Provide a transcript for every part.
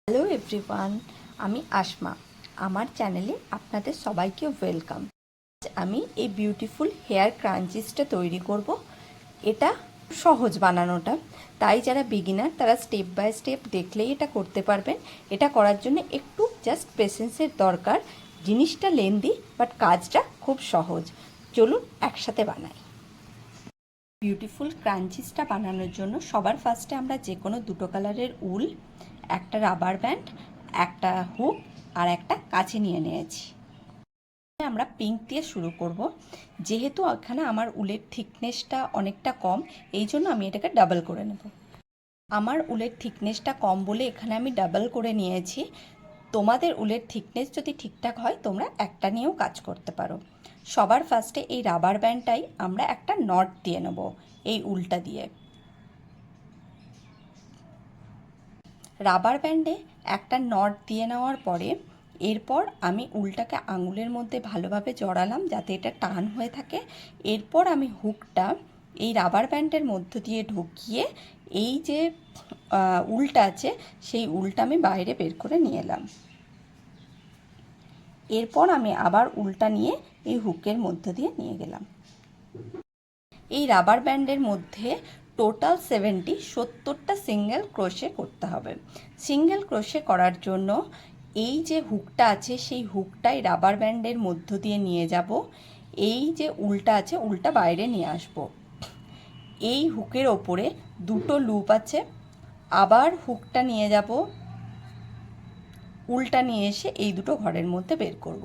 Hello everyone, আমি আসমা। আমার চ্যানেলে আপনাদের সবাইকে ওয়েলকাম। আমি এই বিউটিফুল হেয়ার ক্রাঞ্চিসটা তৈরি করব। এটা সহজ বানানোটা, তাই যারা বিগিনার তারা স্টেপ বাই স্টেপ দেখলেই এটা করতে পারবেন। এটা করার জন্য একটু জাস্ট পেশেন্সের দরকার। জিনিসটা লেন্দি বাট কাজটা খুব সহজ। চলুন একসাথে বানাই। বিউটিফুল ক্রাঞ্চিসটা বানানোর জন্য সবার ফার্স্টে আমরা যে কোনো দুটো কালারের উল, একটা রাবার ব্যান্ড, একটা হুক আর একটা কাঁচি নিয়ে নিয়েছি। আমরা পিঙ্ক দিয়ে শুরু করব। যেহেতু এখানে আমার উলের থিকনেসটা অনেকটা কম, এই জন্য আমি এটাকে ডাবল করে নেব। আমার উলের থিকনেসটা কম বলে এখানে আমি ডাবল করে নিয়েছি। তোমাদের উলের থিকনেস যদি ঠিকঠাক হয় তোমরা একটা নিয়েও কাজ করতে পারো। সবার ফার্স্টে এই রাবার ব্যান্ডটাই আমরা একটা নট দিয়ে নেব এই উলটা দিয়ে। রাবার ব্যান্ডে একটা নট দিয়ে নেওয়ার পরে এরপর আমি উলটাকে আঙুলের মধ্যে ভালোভাবে জড়ালাম যাতে এটা টান হয়ে থাকে। এরপর আমি হুকটা এই রাবার ব্যান্ডের মধ্য দিয়ে ঢুকিয়ে এই যে উলটা আছে সেই উলটা আমি বাইরে বের করে নিয়ে এলাম। এরপর আমি আবার উলটা নিয়ে এই হুকের মধ্য দিয়ে নিয়ে গেলাম। এই রাবার ব্যান্ডের মধ্যে টোটাল 70টা সিঙ্গেল ক্রোশে করতে হবে। সিঙ্গেল ক্রোশে করার জন্য এই যে হুকটা আছে সেই হুকটাই রাবার ব্যান্ডের মধ্য দিয়ে নিয়ে যাব। এই যে উলটা আছে উলটা বাইরে নিয়ে আসব। এই হুকের ওপরে দুটো লুপ আছে, আবার হুকটা নিয়ে যাব, উলটা নিয়ে এসে এই দুটো ঘরের মধ্যে বের করব।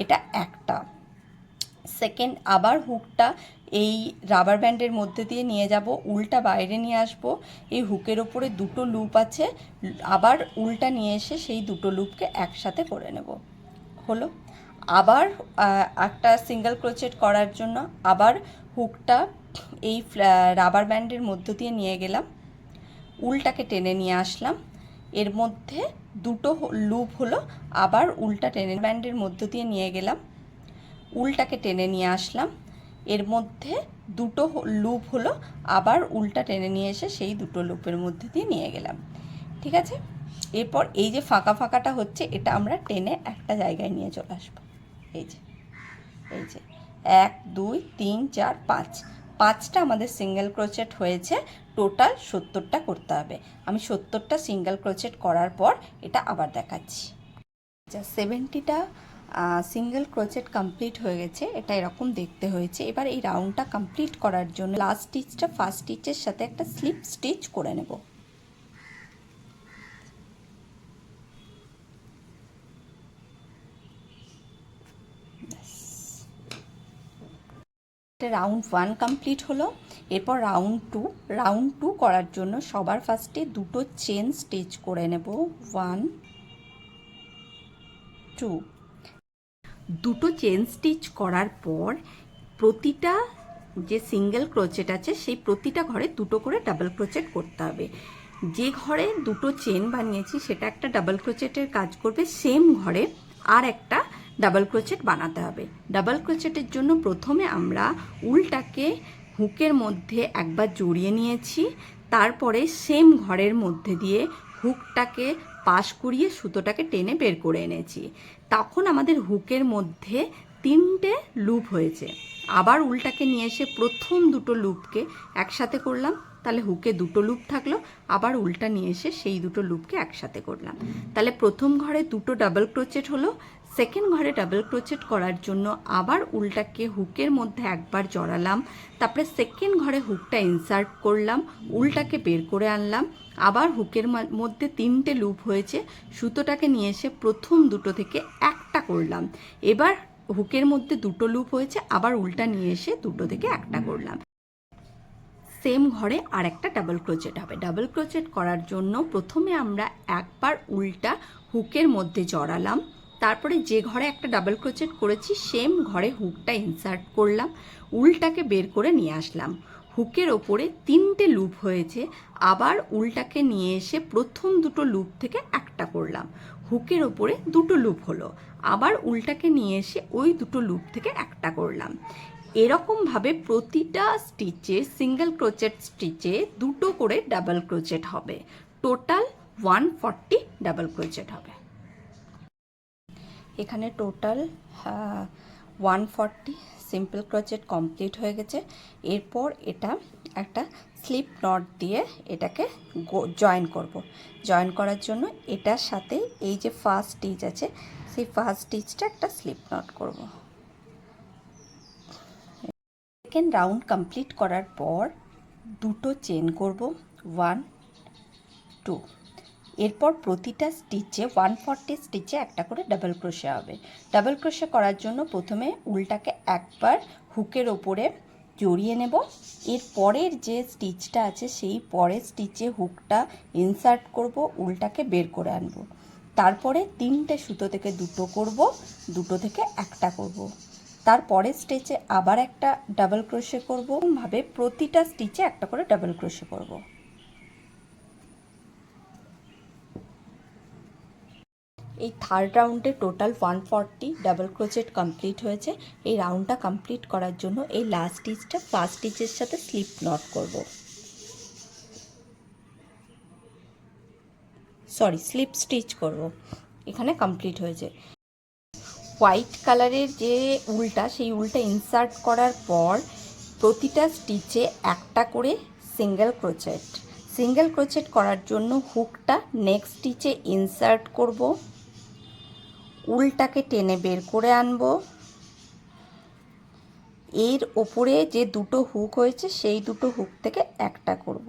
এটা একটা। সেকেন্ড, আবার হুকটা এই রাবার ব্যান্ডের মধ্যে দিয়ে নিয়ে যাব, উলটা বাইরে নিয়ে আসব। এই হুকের ওপরে দুটো লুপ আছে, আবার উলটা নিয়ে এসে সেই দুটো লুপকে একসাথে করে নেব। হলো। আবার একটা সিঙ্গেল ক্রোচেট করার জন্য আবার হুকটা এই রাবার ব্যান্ডের মধ্য দিয়ে নিয়ে গেলাম, উলটাকে টেনে নিয়ে আসলাম। এর মধ্যে দুটো লুপ হলো, আবার উলটা টেনে ব্যান্ডের মধ্য দিয়ে নিয়ে গেলাম, উলটাকে টেনে নিয়ে আসলাম। এর মধ্যে দুটো লুপ হলো, আবার উলটা টেনে নিয়ে এসে সেই দুটো লুপের মধ্যে দিয়ে নিয়ে গেলাম। ঠিক আছে। এরপর এই যে ফাঁকা ফাঁকাটা হচ্ছে এটা আমরা টেনে একটা জায়গায় নিয়ে চলে আসবো। এই যে 1 2 3 4 5, 5টা আমাদের সিঙ্গেল ক্রোচেট হয়েছে। টোটাল 70টা করতে হবে। আমি 70টা সিঙ্গেল ক্রোচেট করার পর এটা আবার দেখাচ্ছি। আচ্ছা, 70টা সিঙ্গেল ক্রোচেট কমপ্লিট হয়ে গেছে। এটা এরকম দেখতে হয়েছে। এবার এই রাউন্ডটা কমপ্লিট করার জন্য লাস্ট স্টিচটা ফার্স্ট স্টিচের সাথে একটা স্লিপ স্টিচ করে নেব। রাউন্ড 1 কমপ্লিট হলো। এরপর রাউন্ড টু করার জন্য সবার ফার্স্টে দুটো চেন স্টিচ করে নেব। 1 2, দুটো চেন স্টিচ করার পর প্রতিটা যে সিঙ্গেল ক্রোচেট আছে সেই প্রতিটা ঘরে দুটো করে ডাবল ক্রোচেট করতে হবে। যে ঘরে দুটো চেন বানিয়েছি সেটা একটা ডাবল ক্রোচেটের কাজ করবে, সেম ঘরে আর একটা ডাবল ক্রোচেট বানাতে হবে। ডাবল ক্রোচেটের জন্য প্রথমে আমরা উলটাকে হুকের মধ্যে একবার জড়িয়ে নিয়েছি, তারপরে সেম ঘরের মধ্যে দিয়ে হুকটাকে পাশ করিয়ে সুতোটাকে টেনে বের করে এনেছি। তখন আমাদের হুকের মধ্যে 3টে লুপ হয়েছে। আবার উলটাকে নিয়ে এসে প্রথম দুটো লুপকে একসাথে করলাম, তাহলে হুকে দুটো লুপ থাকলো। আবার উলটা নিয়ে এসে সেই দুটো লুপকে একসাথে করলাম, তাহলে প্রথম ঘরে দুটো ডাবল ক্রোচেট হলো। সেকেন্ড ঘরে ডাবল ক্রোচেট করার জন্য আবার উলটাকে হুকের মধ্যে একবার জড়ালাম, তারপরে সেকেন্ড ঘরে হুকটা ইনসার্ট করলাম, উলটাকে বের করে আনলাম। আবার হুকের মধ্যে 3টে লুপ হয়েছে, সুতোটাকে নিয়ে এসে প্রথম দুটো থেকে একটা করলাম। এবার হুকের মধ্যে দুটো লুপ হয়েছে, আবার উলটা নিয়ে এসে দুটো থেকে একটা করলাম। সেম ঘরে আর একটা ডাবল ক্রোচেট হবে। ডাবল ক্রোচেট করার জন্য প্রথমে আমরা একবার উলটা হুকের মধ্যে জড়ালাম, তারপরে যে ঘরে একটা ডাবল ক্রোচেট করেছি সেম ঘরে হুকটা ইনসার্ট করলাম, উলটাকে বের করে নিয়ে আসলাম। হুকের ওপরে 3টে লুপ হয়েছে, আবার উলটাকে নিয়ে এসে প্রথম দুটো লুপ থেকে একটা করলাম, হুকের ওপরে দুটো লুপ হলো, আবার উলটাকে নিয়ে এসে ওই দুটো লুপ থেকে একটা করলাম। এরকমভাবে প্রতিটা স্টিচে সিঙ্গেল ক্রোচেট স্টিচে দুটো করে ডাবল ক্রোচেট হবে। টোটাল 140 ডাবল ক্রোচেট হবে। এখানে টোটাল 140 সিম্পল ক্রোচেট কমপ্লিট হয়ে গেছে। এরপর এটা একটা স্লিপ নট দিয়ে এটাকে জয়েন করব। জয়েন করার জন্য এটার সাথে এই যে ফার্স্ট স্টিচ আছে সেই ফার্স্ট স্টিচটা একটা স্লিপ নট করব। সেকেন্ড রাউন্ড কমপ্লিট করার পর দুটো চেন করব, 1 2। এরপর প্রতিটা স্টিচে 140 স্টিচে একটা করে ডাবল ক্রোশে হবে। ডাবল ক্রোশে করার জন্য প্রথমে উলটাকে একবার হুকের ওপরে জড়িয়ে নেব। এর পরের যে স্টিচটা আছে সেই পরের স্টিচে হুকটা ইনসার্ট করব, উলটাকে বের করে আনব। তারপরে 3টে সুতো থেকে 2টো করব, 2টো থেকে একটা করব। তারপরের স্টিচে আবার একটা ডাবল ক্রোশে করব। ভাবে প্রতিটা স্টিচে একটা করে ডাবল ক্রোশে করব। এই থার্ড রাউন্ডে টোটাল 140 ডাবল ক্রোচেট কমপ্লিট হয়েছে। এই রাউন্ডটা কমপ্লিট করার জন্য এই লাস্ট স্টিচটা ফার্স্ট স্টিচের সাথে স্লিপ নট করব, স্লিপ স্টিচ করব। এখানে কমপ্লিট হয়েছে। হোয়াইট কালারের যে উলটা সেই উলটা ইনসার্ট করার পর প্রতিটা স্টিচে একটা করে সিঙ্গেল ক্রোচেট করার জন্য হুকটা নেক্সট স্টিচে ইনসার্ট করব, উলটাকে টেনে বের করে আনব। এর ওপরে যে 2টো হুক হয়েছে সেই 2টো হুক থেকে একটা করব।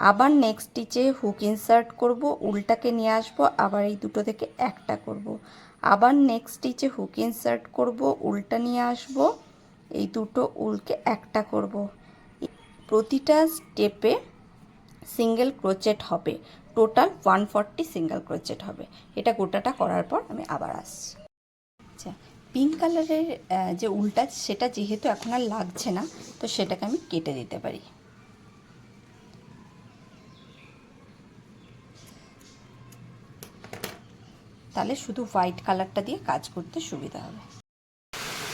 আবার নেক্সট স্টিচে হুক ইনসার্ট করব, উলটাকে নিয়ে আসব, আবার এই 2টো থেকে একটা করব। আবার নেক্সট স্টিচে হুক ইনসার্ট করব, উলটা নিয়ে আসব, এই 2টো উলকে একটা করব। প্রতিটা স্টেপে সিঙ্গেল ক্রোচেট হবে। টোটাল 140 সিঙ্গেল ক্রোচেট হবে। এটা গোটাটা করার পর আমি আবার আসছি। আচ্ছা, পিঙ্ক কালারের যে উলটা সেটা যেহেতু এখন আর লাগছে না, তো সেটাকে আমি কেটে দিতে পারি। তাহলে শুধু হোয়াইট কালারটা দিয়ে কাজ করতে সুবিধা হবে।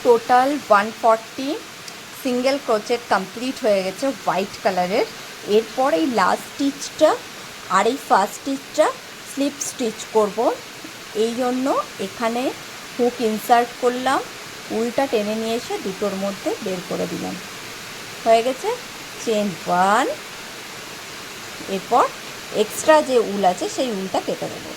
টোটাল 140 সিঙ্গেল ক্রোচেট কমপ্লিট হয়ে গেছে হোয়াইট কালারের। এরপর এই লাস্ট স্টিচটা আর এই ফার্স্ট স্টিচটা স্লিপ স্টিচ করব। এই জন্য এখানে হুক ইনসার্ট করলাম, উলটা টেনে নিয়ে এসে 2টোর মধ্যে বের করে দিলাম। হয়ে গেছে চেন 1। এরপর এক্সট্রা যে উল আছে সেই উলটা কেটে দেবো।